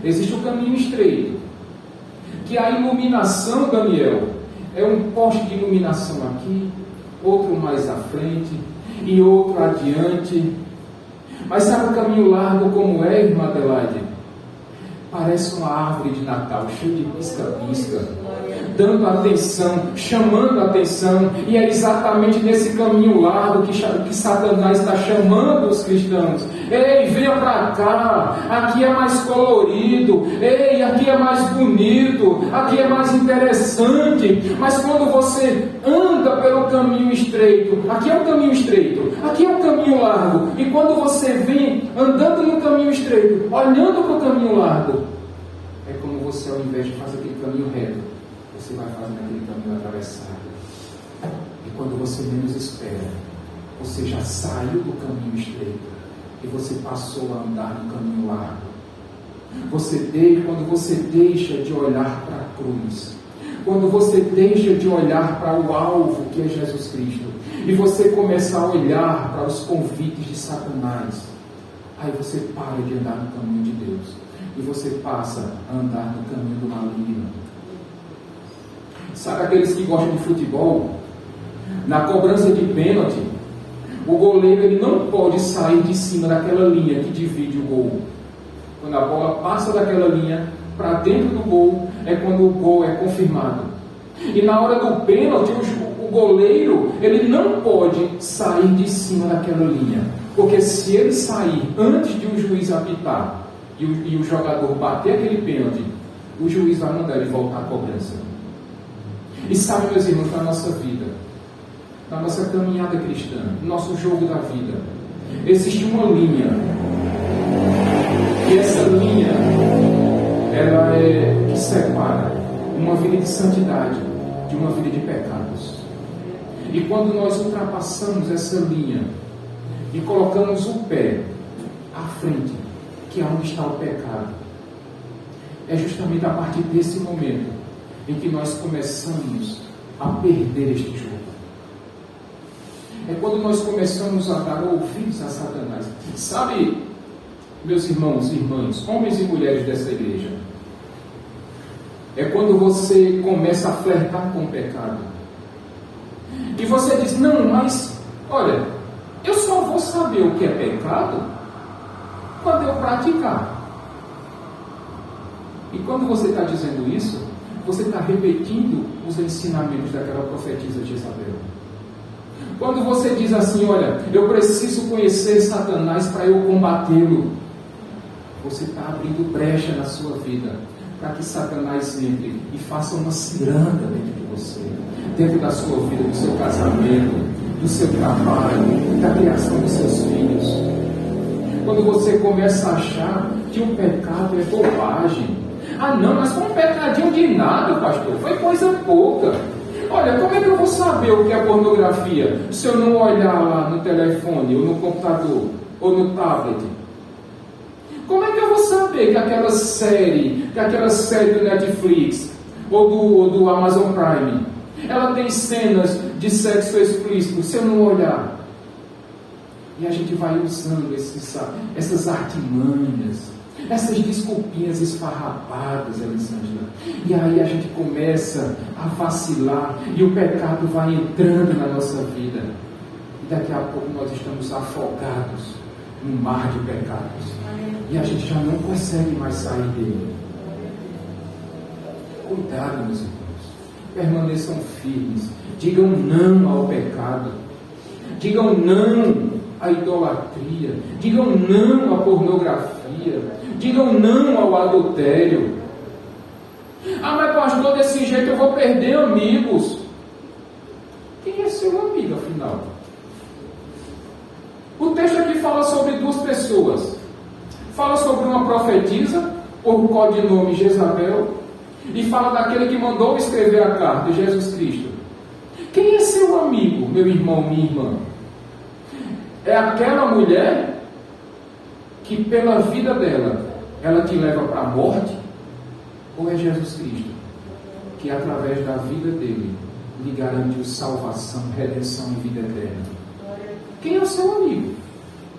Existe o caminho estreito, que a iluminação, Daniel, é um poste de iluminação aqui, outro mais à frente e outro adiante. Mas sabe o caminho largo como é, irmã Adelaide? Parece uma árvore de Natal, cheia de pisca-pisca, dando atenção, chamando atenção, e é exatamente nesse caminho largo que Satanás está chamando os cristãos. Ei, venha para cá, aqui é mais colorido, ei, aqui é mais bonito, aqui é mais interessante. Mas quando você anda pelo caminho estreito, aqui é o caminho estreito, aqui é o caminho largo, e quando você vem andando no caminho estreito, olhando para o caminho largo, é como você, ao invés de fazer aquele caminho reto, você vai fazendo aquele caminho atravessado. E quando você menos espera, você já saiu do caminho estreito e você passou a andar no caminho largo. Quando você deixa de olhar para a cruz, quando você deixa de olhar para o alvo que é Jesus Cristo, e você começa a olhar para os convites de Satanás, aí você para de andar no caminho de Deus e você passa a andar no caminho do maligno. Sabe aqueles que gostam de futebol? Na cobrança de pênalti, o goleiro ele não pode sair de cima daquela linha que divide o gol. Quando a bola passa daquela linha para dentro do gol, é quando o gol é confirmado. E na hora do pênalti, o goleiro ele não pode sair de cima daquela linha, porque se ele sair antes de o juiz apitar e o jogador bater aquele pênalti, o juiz vai mandar ele voltar à cobrança. E sabe, meus irmãos, na nossa vida, na nossa caminhada cristã, no nosso jogo da vida, existe uma linha. E essa linha, ela é que separa uma vida de santidade de uma vida de pecados. E quando nós ultrapassamos essa linha e colocamos o pé à frente, que é onde está o pecado, é justamente a partir desse momento em que nós começamos a perder este jogo. É quando nós começamos a dar ouvidos a Satanás. Sabe, meus irmãos e irmãs, homens e mulheres dessa igreja, é quando você começa a flertar com o pecado. E você diz, não, mas, olha, eu só vou saber o que é pecado quando eu praticar. E quando você está dizendo isso, você está repetindo os ensinamentos daquela profetisa Jezabel. Quando você diz assim, olha, eu preciso conhecer Satanás para eu combatê-lo, você está abrindo brecha na sua vida para que Satanás entre e faça uma ciranda dentro de você, dentro da sua vida, do seu casamento, do seu trabalho, da criação dos seus filhos. Quando você começa a achar que o pecado é bobagem. Ah não, mas foi um pecadinho de nada, pastor, foi coisa pouca. Olha, como é que eu vou saber o que é pornografia se eu não olhar lá no telefone, ou no computador, ou no tablet? Como é que eu vou saber que aquela série do Netflix, ou do Amazon Prime, ela tem cenas de sexo explícito se eu não olhar? E a gente vai usando essas artimanhas, essas desculpinhas esfarrapadas, Elisângela. E aí a gente começa a vacilar e o pecado vai entrando na nossa vida. E daqui a pouco nós estamos afogados num mar de pecados. E a gente já não consegue mais sair dele. Cuidado, meus irmãos. Permaneçam firmes. Digam não ao pecado. Digam não à idolatria. Digam não à pornografia. Digam não ao adultério. Ah, mas pastor, desse jeito eu vou perder amigos. Quem é seu amigo, afinal? O texto aqui fala sobre duas pessoas. Fala sobre uma profetisa, por codinome Jezabel, e fala daquele que mandou escrever a carta, Jesus Cristo. Quem é seu amigo, meu irmão, minha irmã? É aquela mulher que pela vida dela, ela te leva para a morte? Ou é Jesus Cristo, que através da vida dele, lhe garantiu salvação, redenção e vida eterna? Quem é o seu amigo?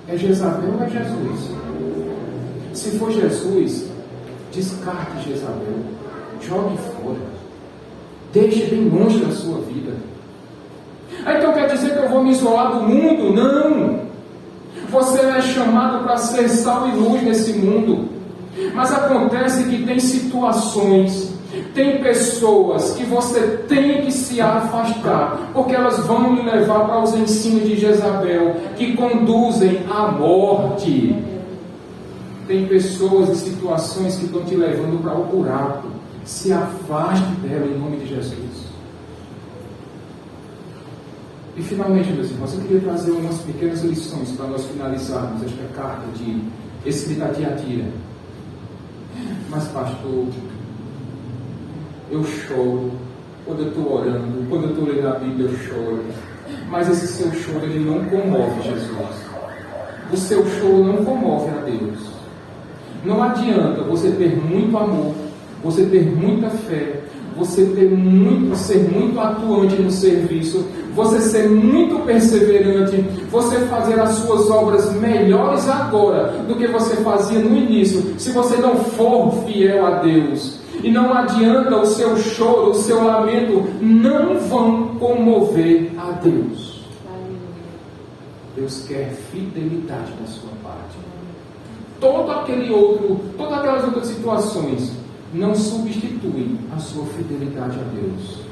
É Jezabel ou é Jesus? Se for Jesus, descarte Jezabel, jogue fora, deixe bem longe da sua vida. Então quer dizer que eu vou me isolar do mundo? Não! Você é chamado para ser sal e luz nesse mundo. Mas acontece que tem situações, tem pessoas que você tem que se afastar, porque elas vão lhe levar para os ensinos de Jezabel, que conduzem à morte. Tem pessoas e situações que estão te levando para o buraco. Se afaste dela em nome de Jesus. E finalmente, meus irmãos, eu queria trazer umas pequenas lições para nós finalizarmos esta carta escrita a Tiatira. Mas pastor, eu choro quando eu estou orando, quando eu estou lendo a Bíblia eu choro. Mas esse seu choro, ele não comove Jesus. O seu choro não comove a Deus. Não adianta você ter muito amor, você ter muita fé, você ser muito atuante no serviço, você ser muito perseverante, você fazer as suas obras melhores agora do que você fazia no início, se você não for fiel a Deus. E não adianta o seu choro, o seu lamento, não vão comover a Deus. Deus quer fidelidade da sua parte. Todas aquelas outras situações não substituem a sua fidelidade a Deus.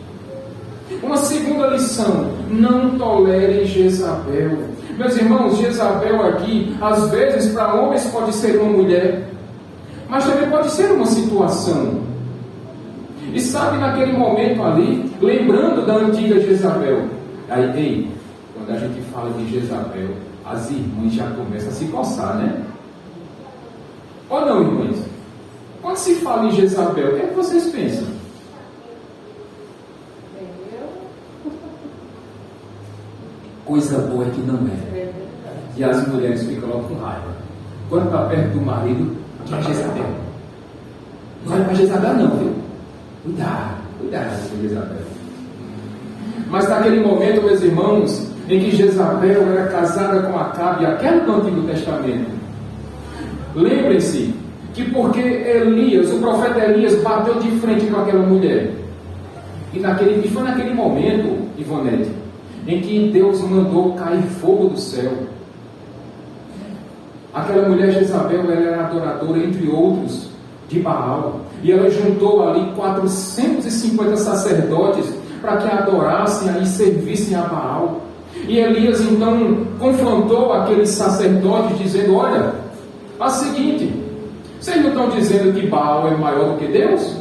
Uma segunda lição: não tolere Jezabel. Meus irmãos, Jezabel aqui, às vezes para homens pode ser uma mulher, mas também pode ser uma situação. E sabe, naquele momento ali, lembrando da antiga Jezabel, aí, quando a gente fala de Jezabel, as irmãs já começam a se coçar, né? Ou não, irmãs? Quando se fala em Jezabel, o que é que vocês pensam? Coisa boa que não é. E as mulheres ficam logo com raiva. Quando está perto do marido, que é Jezabel. Não olha para Jezabel não, viu? Cuidado com Jezabel. Mas naquele momento, meus irmãos, em que Jezabel era casada com Acabe, aquela do Antigo Testamento, lembrem-se que porque Elias, o profeta Elias, bateu de frente com aquela mulher, e foi naquele momento, Ivonete, em que Deus mandou cair fogo do céu. Aquela mulher Jezabel, ela era adoradora, entre outros, de Baal, e ela juntou ali 450 sacerdotes para que adorassem e servissem a Baal. E Elias então confrontou aqueles sacerdotes, dizendo: olha, é o seguinte, vocês não estão dizendo que Baal é maior do que Deus?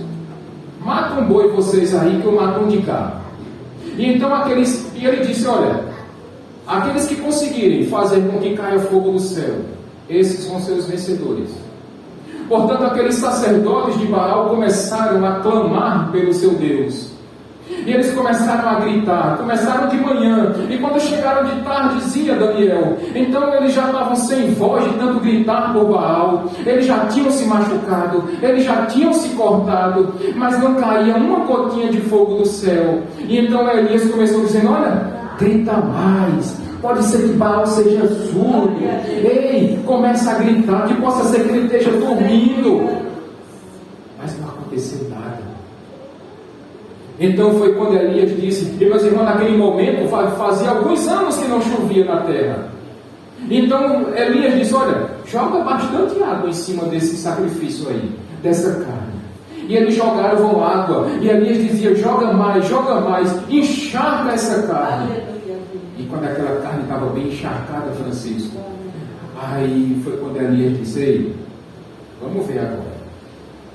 Mata um boi vocês aí que eu mato um de cá. E então ele disse: olha, Aqueles que conseguirem fazer com que caia fogo do céu, esses vão ser os vencedores. Portanto, aqueles sacerdotes de Baal começaram a clamar pelo seu Deus. E eles começaram a gritar, começaram de manhã, e quando chegaram de tarde, dizia Daniel, então eles já estavam sem voz de tanto gritar por Baal, eles já tinham se machucado, eles já tinham se cortado, mas não caía uma gotinha de fogo do céu. E então Elias começou dizendo, olha, grita mais, pode ser que Baal seja surdo, ei, começa a gritar, que possa ser que ele esteja dormindo, mas não aconteceu nada. Então foi quando Elias disse, e meus irmãos, naquele momento fazia alguns anos que não chovia na terra. Então Elias disse, olha, joga bastante água em cima desse sacrifício aí, dessa carne. E eles jogaram água, e Elias dizia, joga mais, encharca essa carne. E quando aquela carne estava bem encharcada, Francisco, aí foi quando Elias disse, ei, vamos ver agora.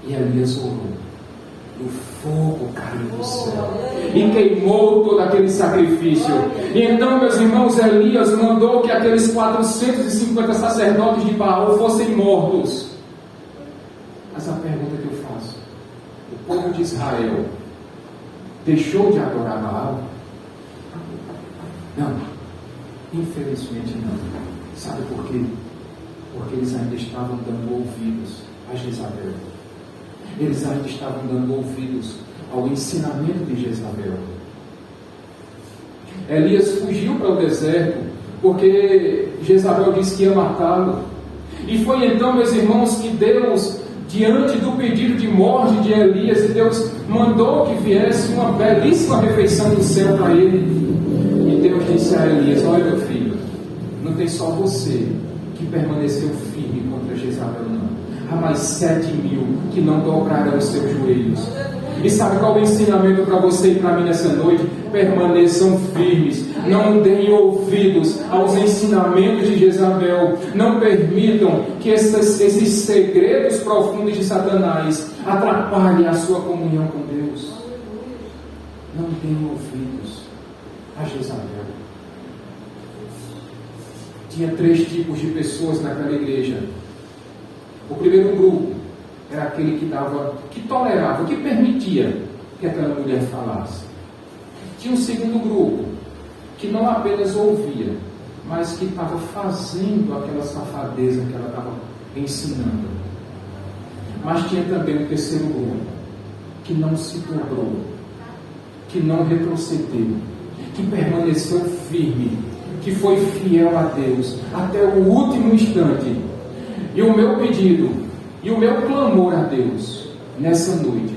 E Elias orou. O fogo caiu do céu e queimou todo aquele sacrifício. E então, meus irmãos, Elias mandou que aqueles 450 sacerdotes de Baal fossem mortos. Mas a pergunta que eu faço, o povo de Israel deixou de adorar Baal? Não, infelizmente não. Sabe por quê? Porque eles ainda estavam dando ouvidos a Jezabel. Eles ainda estavam dando ouvidos ao ensinamento de Jezabel. Elias fugiu para o deserto, porque Jezabel disse que ia matá-lo. E foi então, meus irmãos, que Deus, diante do pedido de morte de Elias, e Deus mandou que viesse uma belíssima refeição do céu para ele. E Deus disse a Elias, olha meu filho, não tem só você que permaneceu firme contra Jezabel, não. Há mais 7.000 que não dobrarão os seus joelhos. E sabe qual é o ensinamento para você e para mim nessa noite? Permaneçam firmes, não deem ouvidos aos ensinamentos de Jezabel, não permitam que esses segredos profundos de Satanás atrapalhem a sua comunhão com Deus. Não deem ouvidos a Jezabel. Tinha 3 tipos de pessoas naquela igreja. O primeiro grupo era aquele que tolerava, que permitia que aquela mulher falasse. Tinha um segundo grupo, que não apenas ouvia, mas que estava fazendo aquela safadeza que ela estava ensinando. Mas tinha também um terceiro grupo, que não se dobrou, que não retrocedeu, que permaneceu firme, que foi fiel a Deus até o último instante. E o meu pedido e o meu clamor a Deus nessa noite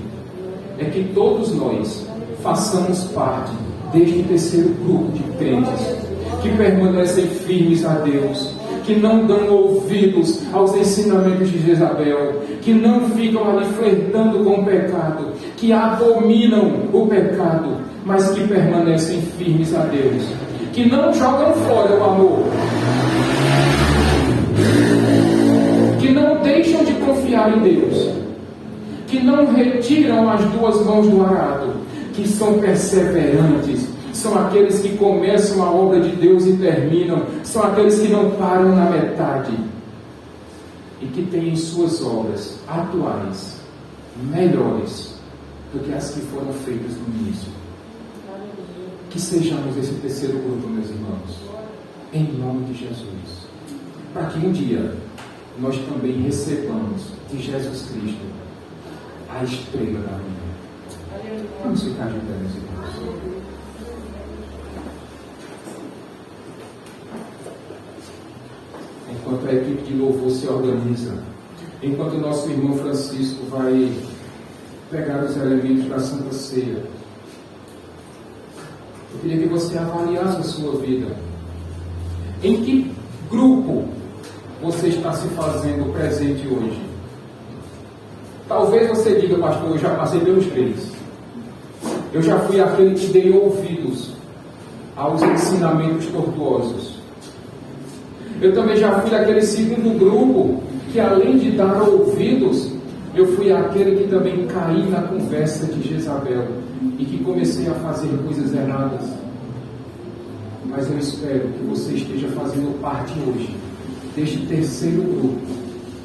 é que todos nós façamos parte deste terceiro grupo de crentes que permanecem firmes a Deus, que não dão ouvidos aos ensinamentos de Jezabel, que não ficam ali flertando com o pecado, que abominam o pecado, mas que permanecem firmes a Deus, que não jogam fora o amor, que não deixam de confiar em Deus, que não retiram as 2 mãos do arado, que são perseverantes, são aqueles que começam a obra de Deus e terminam, são aqueles que não param na metade, e que têm em suas obras atuais melhores do que as que foram feitas no início. Que sejamos esse terceiro grupo, meus irmãos, em nome de Jesus, para que um dia nós também recebamos de Jesus Cristo a estrela da manhã. Vamos ficar de pé, meus irmãos. Enquanto a equipe de louvor se organiza, enquanto o nosso irmão Francisco vai pegar os elementos da Santa Ceia, eu queria que você avaliasse a sua vida. Em que grupo você está se fazendo presente hoje? Talvez você diga, pastor, eu já passei pelos 3. Eu já fui aquele que dei ouvidos aos ensinamentos tortuosos. Eu também já fui aquele segundo grupo que, além de dar ouvidos, eu fui aquele que também caí na conversa de Jezabel e que comecei a fazer coisas erradas. Mas eu espero que você esteja fazendo parte hoje deste terceiro grupo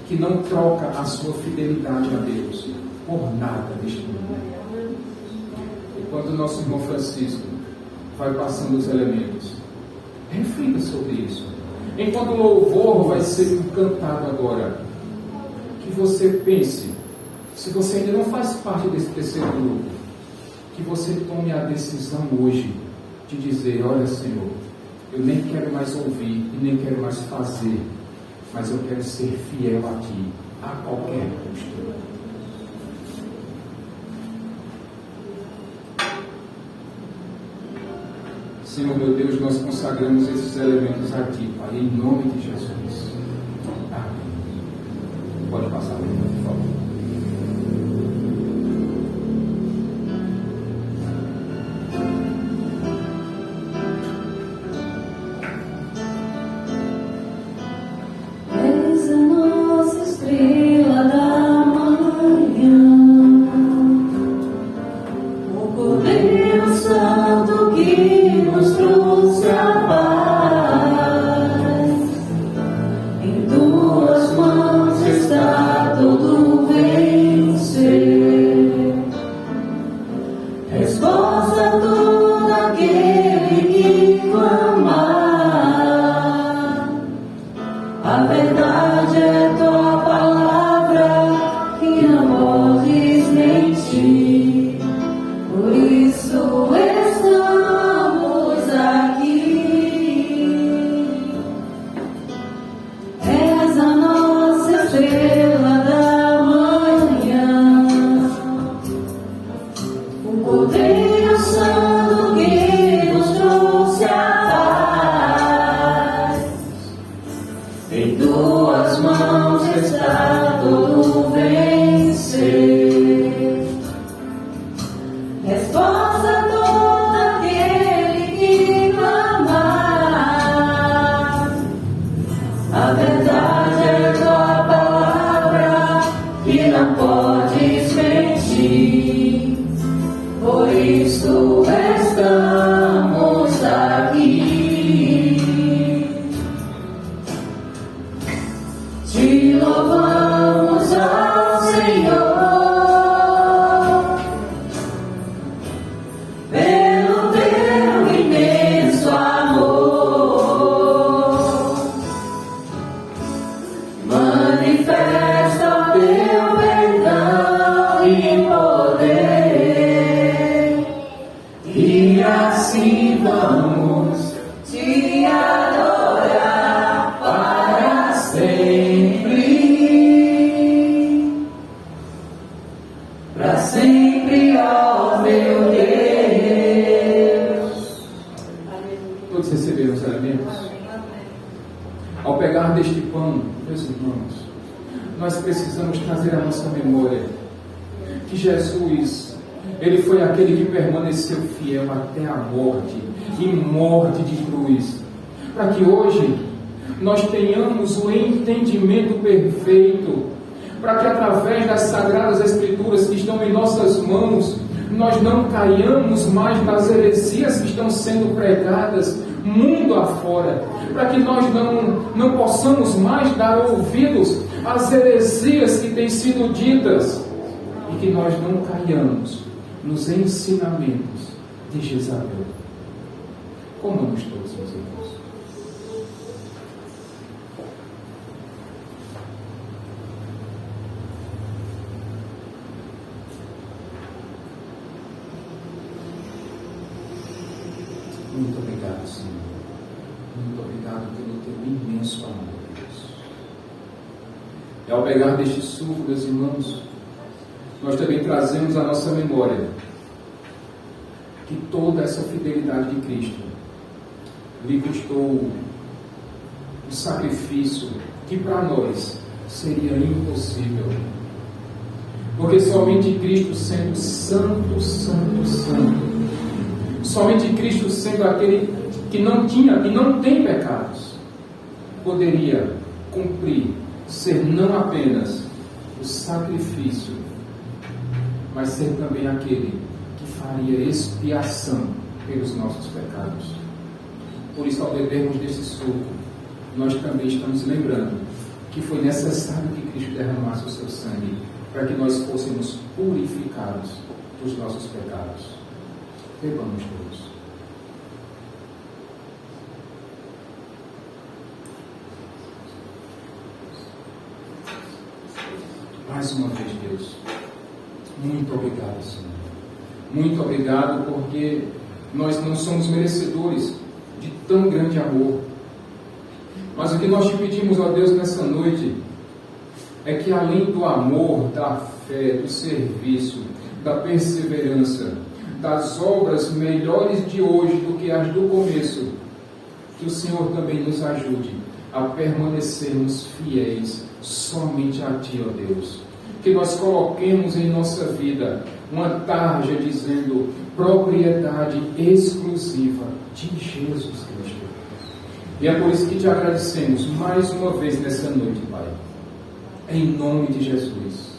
que não troca a sua fidelidade a Deus por nada deste mundo. Enquanto o nosso irmão Francisco vai passando os elementos, reflita sobre isso. Enquanto o louvor vai ser cantado agora, que você pense, se você ainda não faz parte desse terceiro grupo, que você tome a decisão hoje de dizer: olha, Senhor, eu nem quero mais ouvir e nem quero mais fazer, mas eu quero ser fiel a Ti a qualquer custo. Senhor meu Deus, nós consagramos esses elementos a Ti, Pai, em nome de Jesus. Amém. Pode passar, por favor. Ao pegar deste pão, meus irmãos, nós precisamos trazer à nossa memória que Jesus, Ele foi aquele que permaneceu fiel até a morte, e morte de cruz, para que hoje nós tenhamos o entendimento perfeito, para que através das Sagradas Escrituras que estão em nossas mãos, nós não caiamos mais nas heresias que estão sendo pregadas mundo afora, para que nós não possamos mais dar ouvidos às heresias que têm sido ditas, e que nós não caiamos nos ensinamentos de Jezabel. Comamos todos, meus irmãos. Muito obrigado, Senhor. Muito obrigado pelo teu imenso amor, Deus. E ao pegar deste suco, meus irmãos, nós também trazemos à nossa memória que toda essa fidelidade de Cristo lhe custou um sacrifício que para nós seria impossível. Porque somente Cristo sendo santo, santo, santo, somente Cristo sendo aquele que não tinha e não tem pecados, poderia cumprir, ser não apenas o sacrifício, mas ser também aquele que faria expiação pelos nossos pecados. Por isso, ao bebermos desse suco, nós também estamos lembrando que foi necessário que Cristo derramasse o seu sangue para que nós fôssemos purificados dos nossos pecados. Bebamos todos. Mais uma vez, Deus, muito obrigado, Senhor. Muito obrigado, porque nós não somos merecedores de tão grande amor. Mas o que nós te pedimos, ó Deus, nessa noite, é que além do amor, da fé, do serviço, da perseverança, das obras melhores de hoje do que as do começo, que o Senhor também nos ajude a permanecermos fiéis somente a Ti, ó Deus. Que nós coloquemos em nossa vida uma tarja dizendo propriedade exclusiva de Jesus Cristo. E é por isso que te agradecemos mais uma vez nessa noite, Pai. Em nome de Jesus.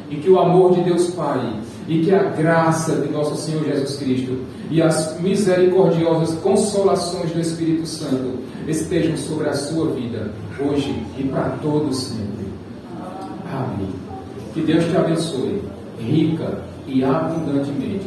E que o amor de Deus Pai, e que a graça de nosso Senhor Jesus Cristo, e as misericordiosas consolações do Espírito Santo estejam sobre a sua vida, hoje e para todos sempre. Amém. Que Deus te abençoe, rica e abundantemente.